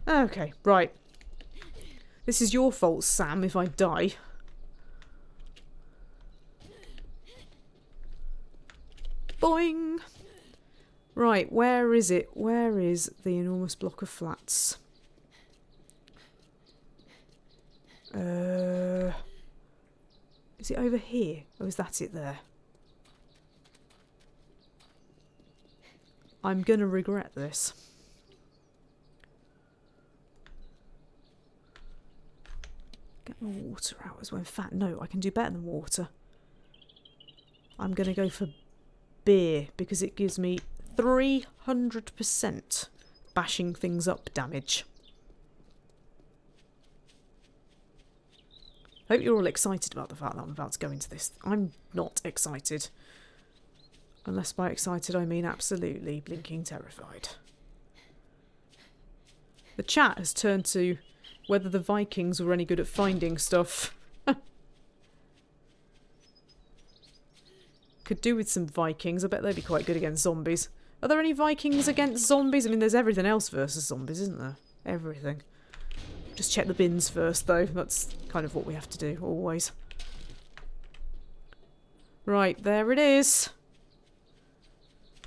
Okay, right. This is your fault, Sam, if I die. Boing! Right, where is it? Where is the enormous block of flats? Is it over here? Or is that it there? I'm gonna regret this. Get my water out as well. In fact, no, I can do better than water. I'm gonna go for beer because it gives me 300% bashing things up damage. I hope you're all excited about the fact that I'm about to go into this. I'm not excited. Unless by excited I mean absolutely blinking terrified. The chat has turned to whether the Vikings were any good at finding stuff. Could do with some Vikings. I bet they'd be quite good against zombies. Are there any Vikings against zombies? I mean, there's everything else versus zombies, isn't there? Everything. Just check the bins first, though. That's kind of what we have to do, always. Right, there it is.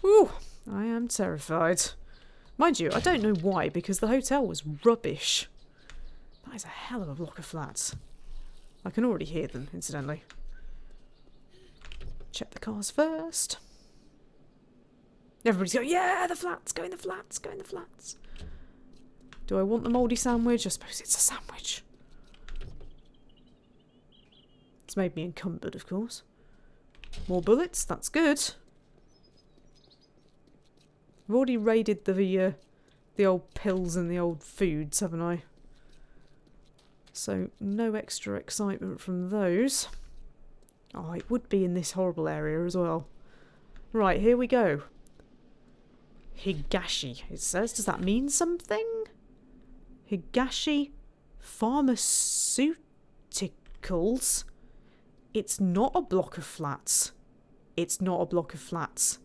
Ooh, I am terrified. Mind you, I don't know why, because the hotel was rubbish. That is a hell of a block of flats. I can already hear them, incidentally. Check the cars first. Everybody's going, yeah, the flats, go in the flats, go in the flats. Do I want the mouldy sandwich? I suppose it's a sandwich. It's made me encumbered, of course. More bullets, that's good. I've already raided the old pills and the old foods, haven't I? So, no extra excitement from those. Oh, it would be in this horrible area as well. Right, here we go. Higashi, it says. Does that mean something? Higashi Pharmaceuticals. It's not a block of flats. It's not a block of flats.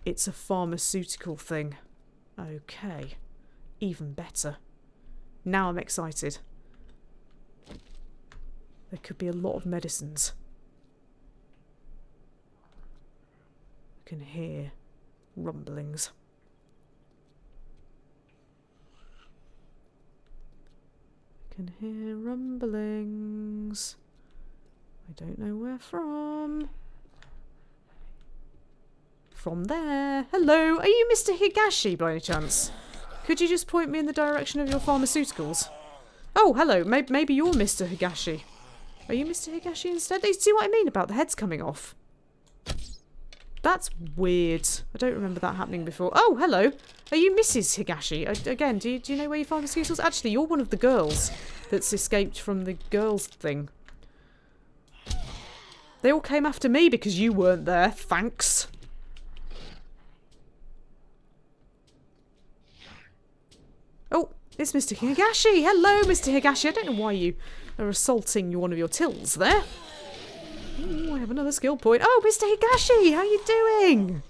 It's a pharmaceutical thing. Okay. Even better. Now I'm excited. There could be a lot of medicines. I can hear rumblings. I can hear rumblings. I don't know where from. From there. Hello, are you Mr. Higashi by any chance? Could you just point me in the direction of your pharmaceuticals? Oh, hello, maybe you're Mr. Higashi. Are you Mr. Higashi instead? You see what I mean about the heads coming off? That's weird. I don't remember that happening before. Oh, hello. Are you Mrs. Higashi? Again, do you know where your pharmaceuticals? Actually, you're one of the girls that's escaped from the girls thing. They all came after me because you weren't there. Thanks. Oh, it's Mr. Higashi. Hello, Mr. Higashi. I don't know why you are assaulting one of your tills there. Ooh, I have another skill point. Oh, Mr. Higashi, how are you doing?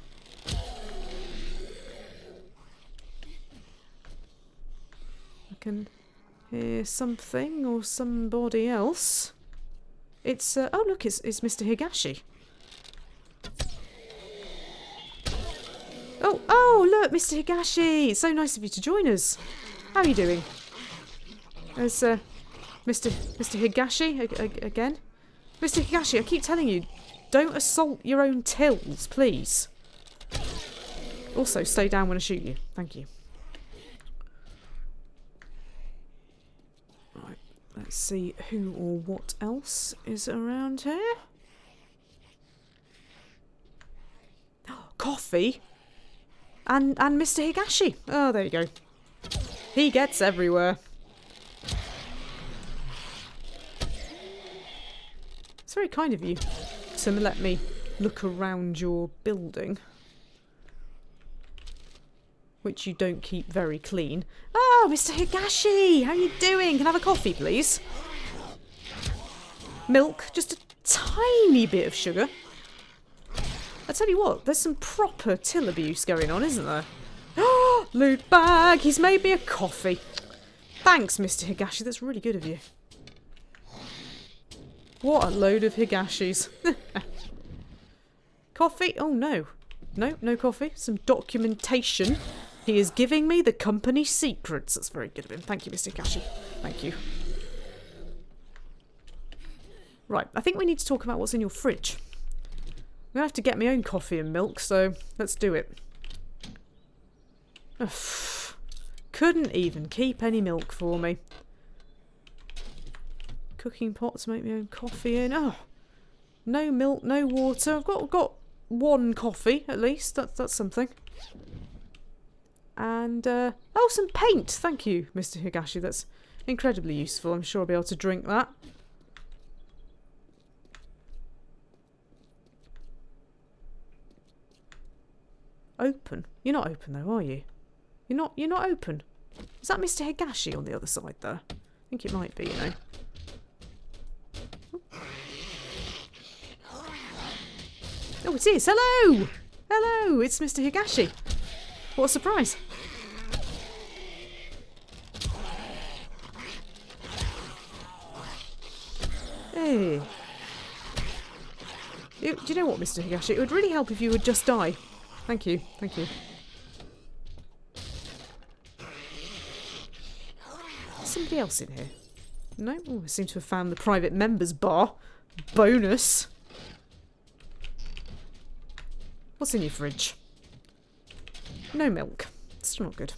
I can hear something or somebody else. It's, oh look, it's Mr. Higashi. Oh, look, Mr. Higashi. It's so nice of you to join us. How are you doing? There's, Mr. Higashi again. Mr. Higashi, I keep telling you, don't assault your own tills, please. Also, stay down when I shoot you. Thank you. Right, let's see who or what else is around here. Coffee? And Mr. Higashi. Oh, there you go. He gets everywhere. It's very kind of you to let me look around your building, which you don't keep very clean. Oh, Mr. Higashi, how are you doing? Can I have a coffee, please? Milk, just a tiny bit of sugar. I tell you what, there's some proper till abuse going on, isn't there? Loot bag! He's made me a coffee. Thanks, Mr. Higashi. That's really good of you. What a load of higashis. Coffee? Oh, no. No, no coffee. Some documentation. He is giving me the company secrets. That's very good of him. Thank you, Mr. Higashi. Thank you. Right, I think we need to talk about what's in your fridge. I'm going to have to get my own coffee and milk, so let's do it. Ugh. Couldn't even keep any milk for me. Cooking pot to make my own coffee in. Oh, no milk, no water. I've got one coffee at least. That's something. And oh, some paint. Thank you, Mr. Higashi. That's incredibly useful. I'm sure I'll be able to drink that. Open. You're not open though, are you? You're not open. Is that Mr. Higashi on the other side there? I think it might be, you know. Oh, it is. Hello! Hello, it's Mr. Higashi. What a surprise. Hey. Do you know what, Mr. Higashi? It would really help if you would just die. Thank you. Thank you. Somebody else in here? No? Oh, I seem to have found the private members bar. Bonus. What's in your fridge? No milk. Still not good.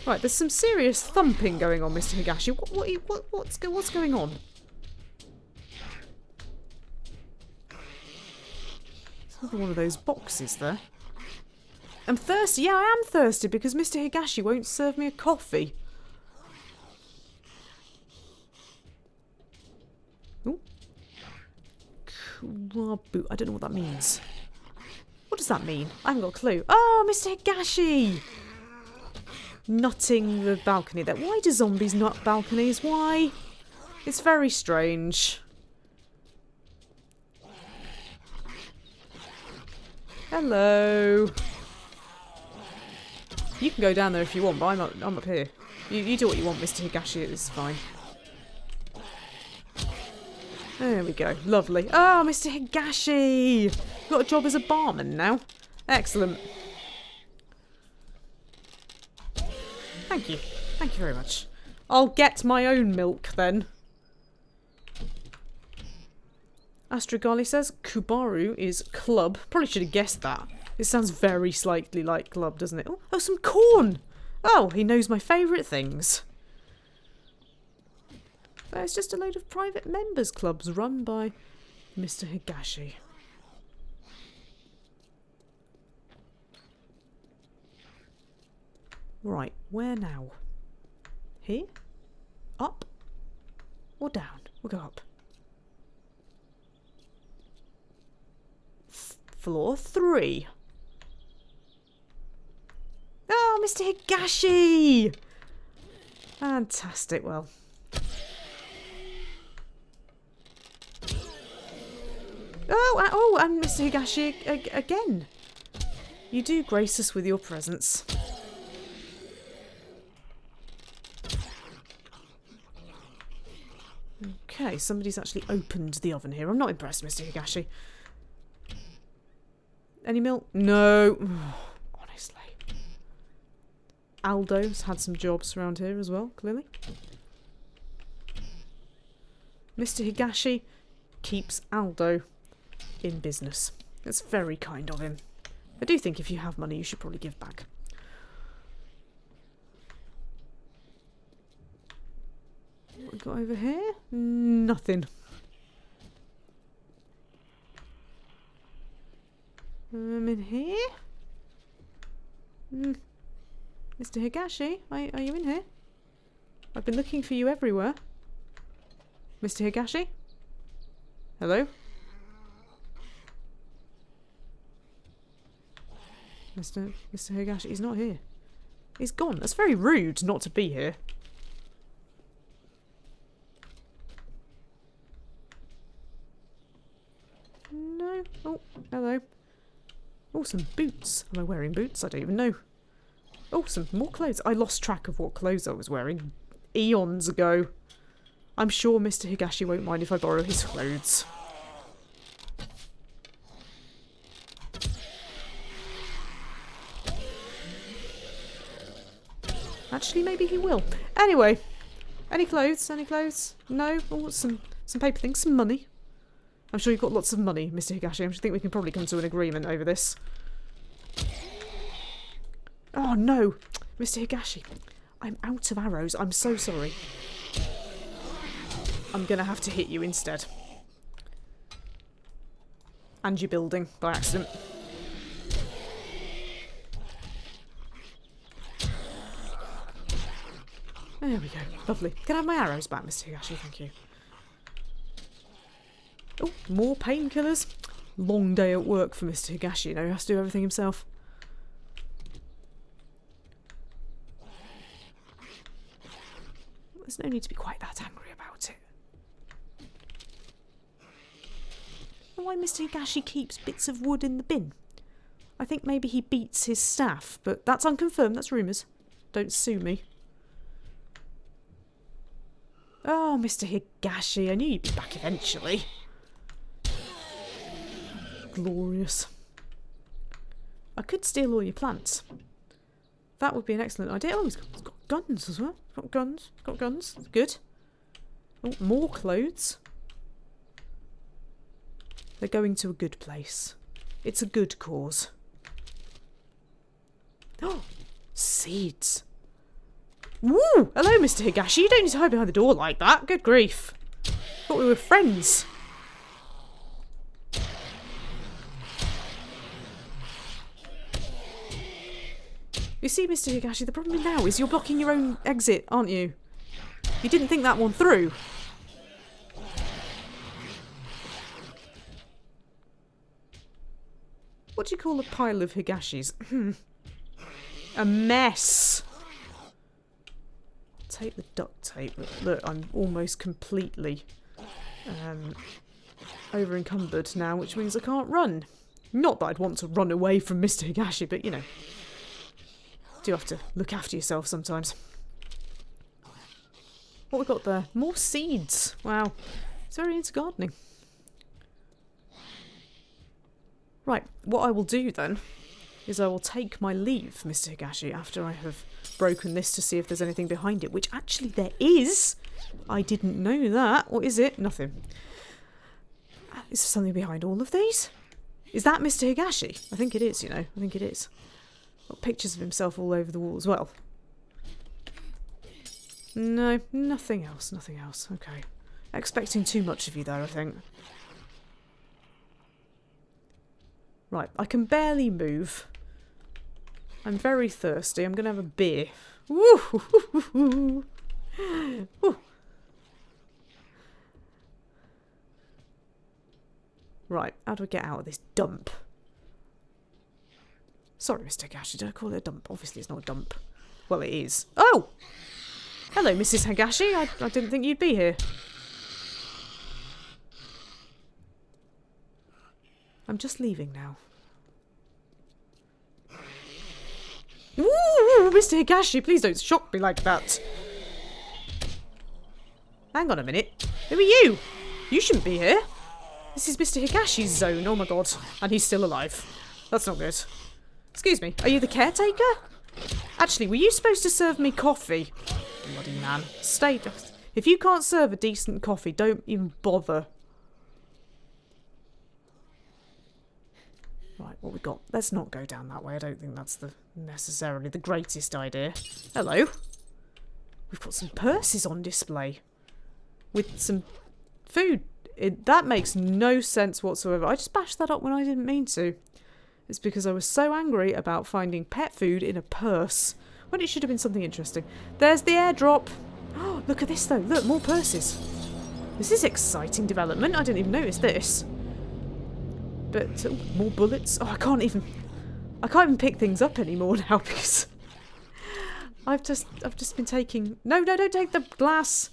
Right, there's some serious thumping going on, Mr. Higashi. What's going on? Another one of those boxes there. I'm thirsty. Yeah, I am thirsty because Mr. Higashi won't serve me a coffee. Ooh. Krabu. I don't know what that means. What does that mean? I haven't got a clue. Oh, Mr. Higashi! Nutting the balcony there. Why do zombies nut balconies? Why? It's very strange. Hello. You can go down there if you want, but I'm up here. You do what you want, Mr. Higashi. It's fine. There we go. Lovely. Oh, Mr. Higashi! You've got a job as a barman now. Excellent. Thank you. Thank you very much. I'll get my own milk then. Astragali says Kubaru is club. Probably should have guessed that. It sounds very slightly like club, doesn't it? Oh, some corn! Oh, he knows my favourite things. It's just a load of private members clubs run by Mr. Higashi. Right, where now? Here? Up? Or down? We'll go up. Floor 3. Oh, Mr. Higashi! Fantastic, well. Oh, and Mr. Higashi again. You do grace us with your presence. Okay, somebody's actually opened the oven here. I'm not impressed, Mr. Higashi. Any milk? No. Honestly. Aldo's had some jobs around here as well, clearly. Mr. Higashi keeps Aldo in business. It's very kind of him. I do think if you have money, you should probably give back. What we got over here? Nothing. In here? Mr. Higashi, are you in here? I've been looking for you everywhere. Mr. Higashi? Hello? Mr. Higashi, he's not here. He's gone. That's very rude not to be here. No. Oh, hello. Oh, some boots. Am I wearing boots? I don't even know. Oh, some more clothes. I lost track of what clothes I was wearing eons ago. I'm sure Mr. Higashi won't mind if I borrow his clothes. Actually, maybe he will. Anyway, any clothes? Any clothes? No? Oh, some paper things, some money. I'm sure you've got lots of money, Mr. Higashi. I think we can probably come to an agreement over this. Oh no, Mr. Higashi. I'm out of arrows. I'm so sorry. I'm gonna have to hit you instead. And your building by accident. There we go. Lovely. Can I have my arrows back, Mr. Higashi? Thank you. Oh, more painkillers. Long day at work for Mr. Higashi. You know, he has to do everything himself. There's no need to be quite that angry about it. Why Mr. Higashi keeps bits of wood in the bin? I think maybe he beats his staff, but that's unconfirmed. That's rumours. Don't sue me. Oh, Mr. Higashi, I knew you'd be back eventually. Glorious. I could steal all your plants. That would be an excellent idea. Oh, he's got guns as well. Got guns. Got guns. Good. Oh, more clothes. They're going to a good place. It's a good cause. Oh, seeds. Woo! Hello, Mr. Higashi. You don't need to hide behind the door like that. Good grief. Thought we were friends. You see, Mr. Higashi, the problem now is you're blocking your own exit, aren't you? You didn't think that one through. What do you call a pile of Higashis? A mess. Take the duct tape. Look, I'm almost completely over encumbered now, which means I can't run. Not that I'd want to run away from Mr. Higashi, but you know, do have to look after yourself sometimes. What we got there? More seeds. Wow, it's very into gardening. Right, what I will do then is I will take my leave, Mr. Higashi, after I have broken this to see if there's anything behind it, which actually there is. I didn't know that. What is it? Nothing. Is there something behind all of these? Is that Mr. Higashi? I think it is, you know. I think it is. Got pictures of himself all over the wall as well. No, nothing else, nothing else. Okay. Expecting too much of you there, I think. Right, I can barely move. I'm very thirsty. I'm going to have a beer. Woo! Woo. Right, how do I get out of this dump? Sorry, Mr. Higashi, did I call it a dump? Obviously it's not a dump. Well, it is. Oh! Hello, Mrs. Higashi. I didn't think you'd be here. I'm just leaving now. Ooh, Mr. Higashi, please don't shock me like that. Hang on a minute. Who are you? You shouldn't be here. This is Mr. Higashi's zone. Oh my god. And he's still alive. That's not good. Excuse me, are you the caretaker? Actually, were you supposed to serve me coffee? Bloody man. Stay. If you can't serve a decent coffee, don't even bother. Right, what we got? Let's not go down that way. I don't think that's necessarily the greatest idea. Hello. We've got some purses on display. With some food. That makes no sense whatsoever. I just bashed that up when I didn't mean to. It's because I was so angry about finding pet food in a purse. When it should have been something interesting. There's the airdrop. Oh, look at this though. Look, more purses. This is exciting development. I didn't even notice this. But more bullets. Oh, I can't even pick things up anymore now because I've just been taking. No, don't take the glass.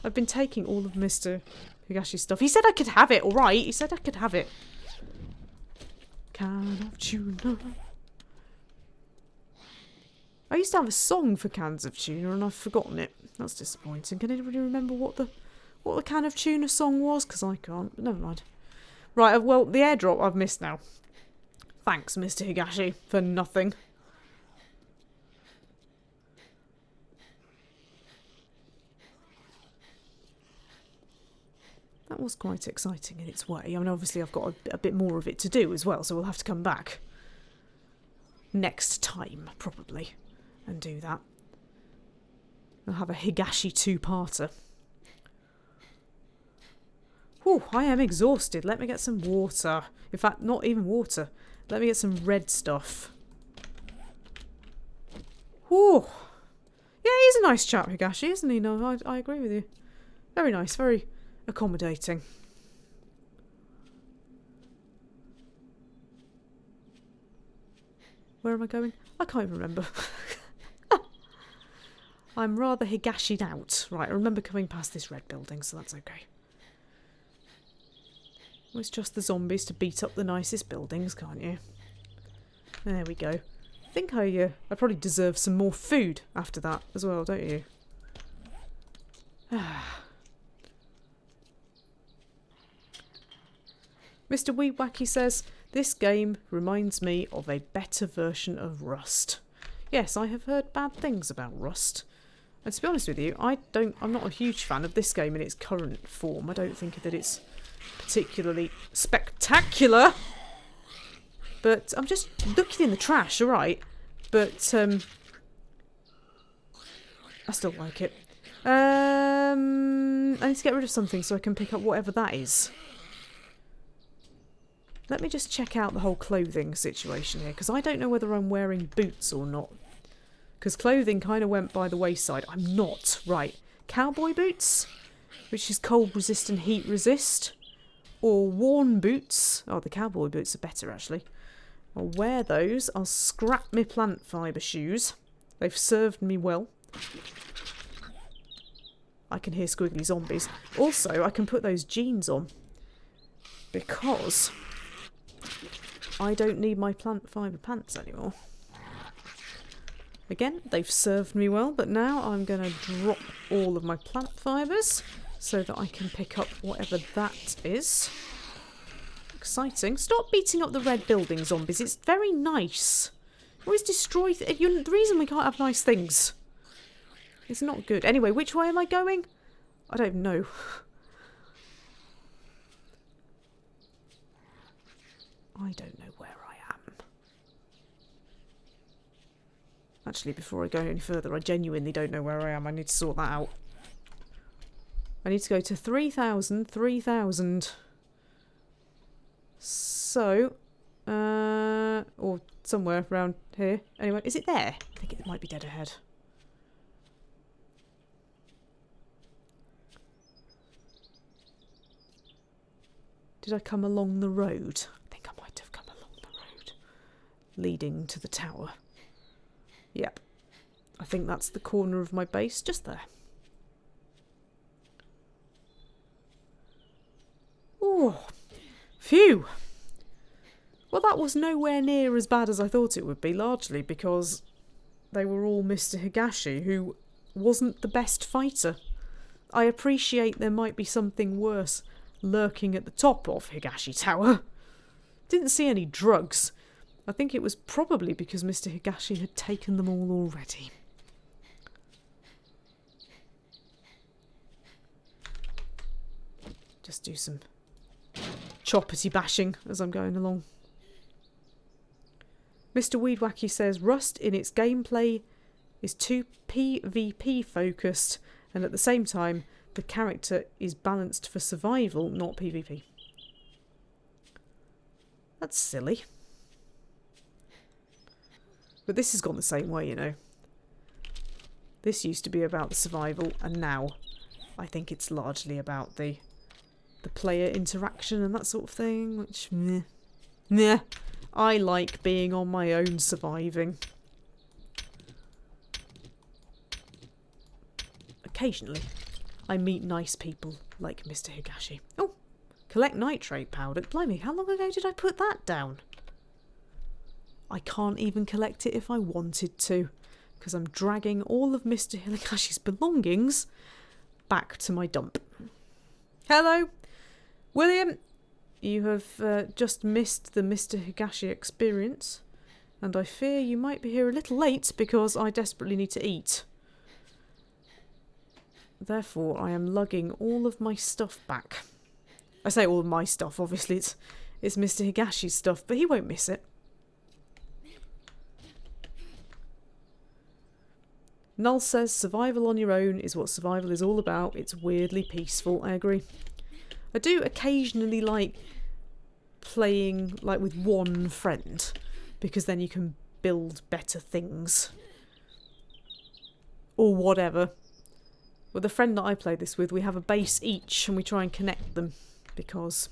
I've been taking all of Mr. Higashi's stuff. He said I could have it. All right. He said I could have it. Can of tuna. I used to have a song for cans of tuna and I've forgotten it. That's disappointing. Can anybody remember what the can of tuna song was? Because I can't. But never mind. Right, well, the airdrop I've missed now. Thanks, Mr. Higashi, for nothing. That was quite exciting in its way. I mean, obviously I've got a bit more of it to do as well, so we'll have to come back next time, probably, and do that. I'll have a Higashi two-parter. Whew, I am exhausted. Let me get some water. In fact, not even water. Let me get some red stuff. Whew. Yeah, he's a nice chap, Higashi, isn't he? No, I agree with you. Very nice, very accommodating. Where am I going? I can't remember. I'm rather Higashi'd out. Right, I remember coming past this red building, so that's okay. Well, it's just the zombies to beat up the nicest buildings, can't you? There we go. I think I probably deserve some more food after that as well, don't you? Mr. Weewacky says, this game reminds me of a better version of Rust. Yes, I have heard bad things about Rust. And to be honest with you, I'm not a huge fan of this game in its current form. I don't think that it's particularly spectacular. But I'm just looking in the trash, alright. But I still like it. I need to get rid of something so I can pick up whatever that is. Let me just check out the whole clothing situation here, because I don't know whether I'm wearing boots or not. Because clothing kind of went by the wayside. I'm not. Right. Cowboy boots, which is cold resist and heat resist. Or worn boots. Oh, the cowboy boots are better, actually. I'll wear those. I'll scrap my plant fibre shoes. They've served me well. I can hear squiggly zombies. Also, I can put those jeans on. Because I don't need my plant fibre pants anymore. Again, they've served me well, but now I'm going to drop all of my plant fibres so that I can pick up whatever that is. Exciting. Stop beating up the red building, zombies. It's very nice. Always destroy... the reason we can't have nice things. It's not good. Anyway, which way am I going? I don't even know. I don't know where I am. Actually, before I go any further, I genuinely don't know where I am. I need to sort that out. I need to go to 3,000, 3,000. So, or somewhere around here. Anyway, is it there? I think it might be dead ahead. Did I come along the road? I think I might have come along the road leading to the tower. Yep. I think that's the corner of my base, just there. Ooh. Phew. Well, that was nowhere near as bad as I thought it would be, largely because they were all Mr. Higashi, who wasn't the best fighter. I appreciate there might be something worse lurking at the top of Higashi Tower. Didn't see any drugs. I think it was probably because Mr. Higashi had taken them all already. Just do some choppity bashing as I'm going along. Mr. Weedwacky says Rust in its gameplay is too PvP focused, and at the same time the character is balanced for survival, not PvP. That's silly. But this has gone the same way, you know. This used to be about the survival, and now I think it's largely about the player interaction and that sort of thing, which, meh. Meh. I like being on my own surviving. Occasionally, I meet nice people like Mr. Higashi. Oh, collect nitrate powder. Blimey, how long ago did I put that down? I can't even collect it if I wanted to. because I'm dragging all of Mr. Higashi's belongings back to my dump. Hello, William. You have just missed the Mr. Higashi experience, and I fear you might be here a little late because I desperately need to eat. Therefore, I am lugging all of my stuff back. I say all of my stuff, obviously it's Mr. Higashi's stuff, but he won't miss it. Null says survival on your own is what survival is all about. It's weirdly peaceful. I agree. I do occasionally like playing like with one friend, because then you can build better things. Or whatever. With the friend that I play this with, we have a base each and we try and connect them because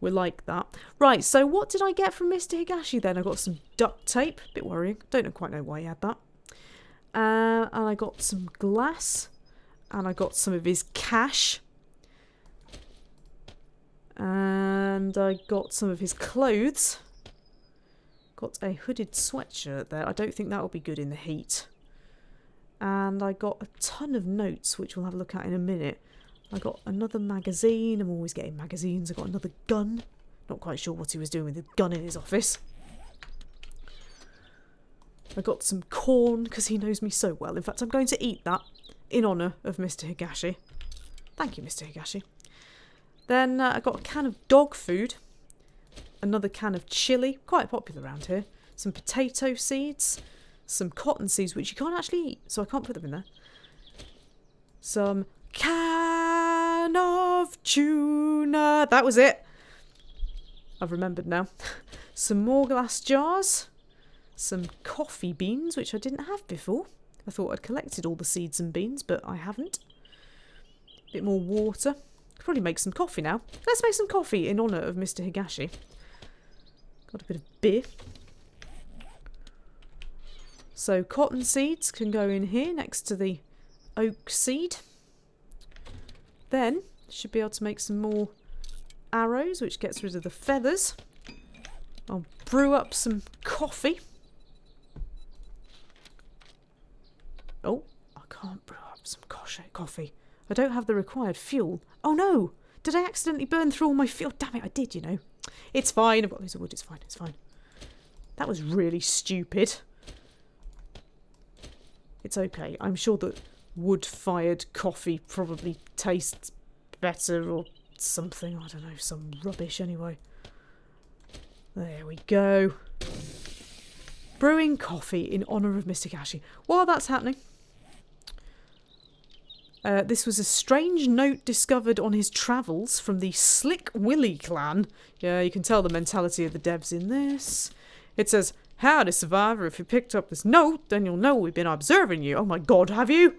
we're like that. Right, so what did I get from Mr. Higashi then? I got some duct tape. Bit worrying. Don't quite know why he had that. And I got some glass. And I got some of his cash. And I got some of his clothes. Got a hooded sweatshirt there. I don't think that will be good in the heat. And I got a ton of notes, which we'll have a look at in a minute. I got another magazine. I'm always getting magazines. I got another gun. Not quite sure what he was doing with the gun in his office. I got some corn, because he knows me so well. In fact, I'm going to eat that in honour of Mr. Higashi. Thank you, Mr. Higashi. Then I got a can of dog food. Another can of chilli. Quite popular around here. Some potato seeds. Some cotton seeds, which you can't actually eat, so I can't put them in there. Some can of tuna. That was it. I've remembered now. Some more glass jars. Some coffee beans, which I didn't have before. I thought I'd collected all the seeds and beans, but I haven't. A bit more water. Could probably make some coffee now. Let's make some coffee in honour of Mr. Higashi. Got a bit of beer. So cotton seeds can go in here next to the oak seed. Then should be able to make some more arrows, which gets rid of the feathers. I'll brew up some coffee. Oh, I can't brew up some coffee. I don't have the required fuel. Oh no! Did I accidentally burn through all my fuel? Damn it, I did, you know. It's fine. I've got loads of wood. It's fine. It's fine. That was really stupid. It's okay. I'm sure that wood-fired coffee probably tastes better or something. I don't know. Some rubbish anyway. There we go. Brewing coffee in honour of Mr. Higashi. While that's happening, this was a strange note discovered on his travels from the Slick Willy clan. Yeah, you can tell the mentality of the devs in this. It says, "Howdy, survivor. If you picked up this note, then you'll know we've been observing you." Oh my god, have you?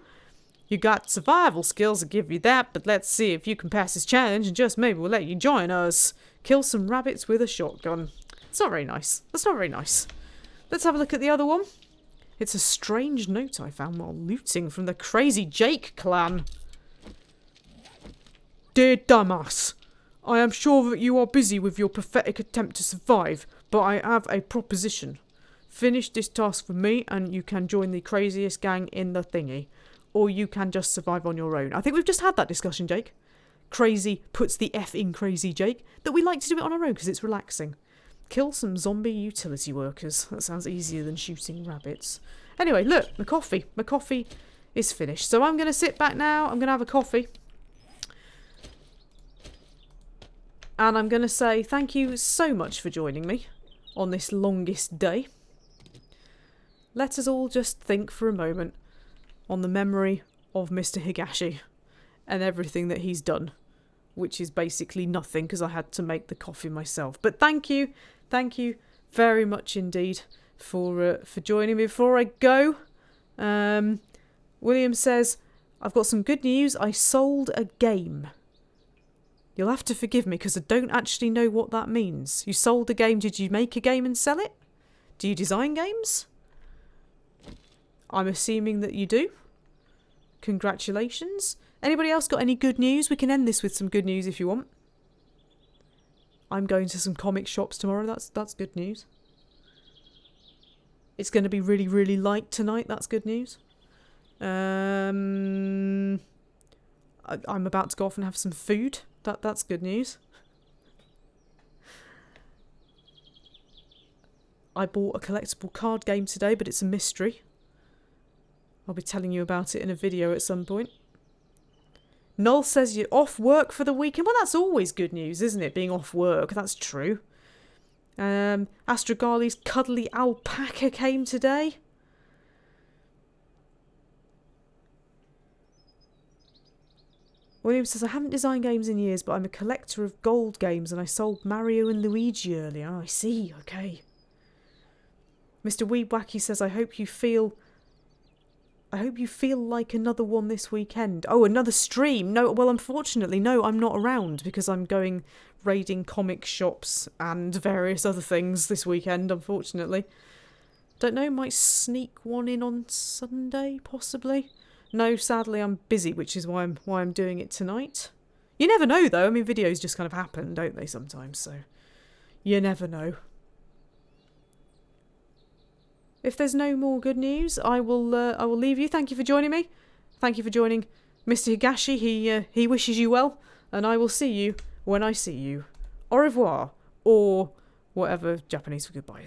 You got survival skills to give you that, but let's see if you can pass this challenge and just maybe we'll let you join us. Kill some rabbits with a shotgun. It's not very nice. That's not very nice. Let's have a look at the other one. It's a strange note I found while looting from the Crazy Jake clan. "Dear Dumbass, I am sure that you are busy with your pathetic attempt to survive, but I have a proposition. Finish this task for me and you can join the craziest gang in the thingy. Or you can just survive on your own." I think we've just had that discussion, Jake. Crazy puts the F in Crazy Jake. That we like to do it on our own because it's relaxing. Kill some zombie utility workers. That sounds easier than shooting rabbits. Anyway, look, my coffee. My coffee is finished. So I'm going to sit back now. I'm going to have a coffee. And I'm going to say thank you so much for joining me on this longest day. Let us all just think for a moment on the memory of Mr. Higashi and everything that he's done, which is basically nothing because I had to make the coffee myself. But thank you very much indeed for joining me. Before I go, William says, "I've got some good news. I sold a game." You'll have to forgive me because I don't actually know what that means. You sold a game. Did you make a game and sell it? Do you design games? I'm assuming that you do. Congratulations. Anybody else got any good news? We can end this with some good news if you want. I'm going to some comic shops tomorrow. That's good news. It's going to be really, really light tonight. That's good news. I'm about to go off and have some food. That's good news. I bought a collectible card game today, but it's a mystery. I'll be telling you about it in a video at some point. Noel says you're off work for the weekend. Well, that's always good news, isn't it? Being off work. That's true. Astrogali's cuddly alpaca came today. William says, I haven't designed games in years, but I'm a collector of gold games and I sold Mario and Luigi earlier. Oh, I see. Okay. Mr. Weebwacky says, I hope you feel like another one this weekend. Oh, another stream? No, well, unfortunately, no, I'm not around because I'm going raiding comic shops and various other things this weekend, unfortunately. Don't know, might sneak one in on Sunday, possibly. No, sadly, I'm busy, which is why I'm doing it tonight. You never know, though. I mean, videos just kind of happen, don't they, sometimes? So, you never know. If there's no more good news, I will leave you. Thank you for joining me. Thank you for joining Mr. Higashi. He wishes you well, and I will see you when I see you. Au revoir, or whatever Japanese for goodbye is.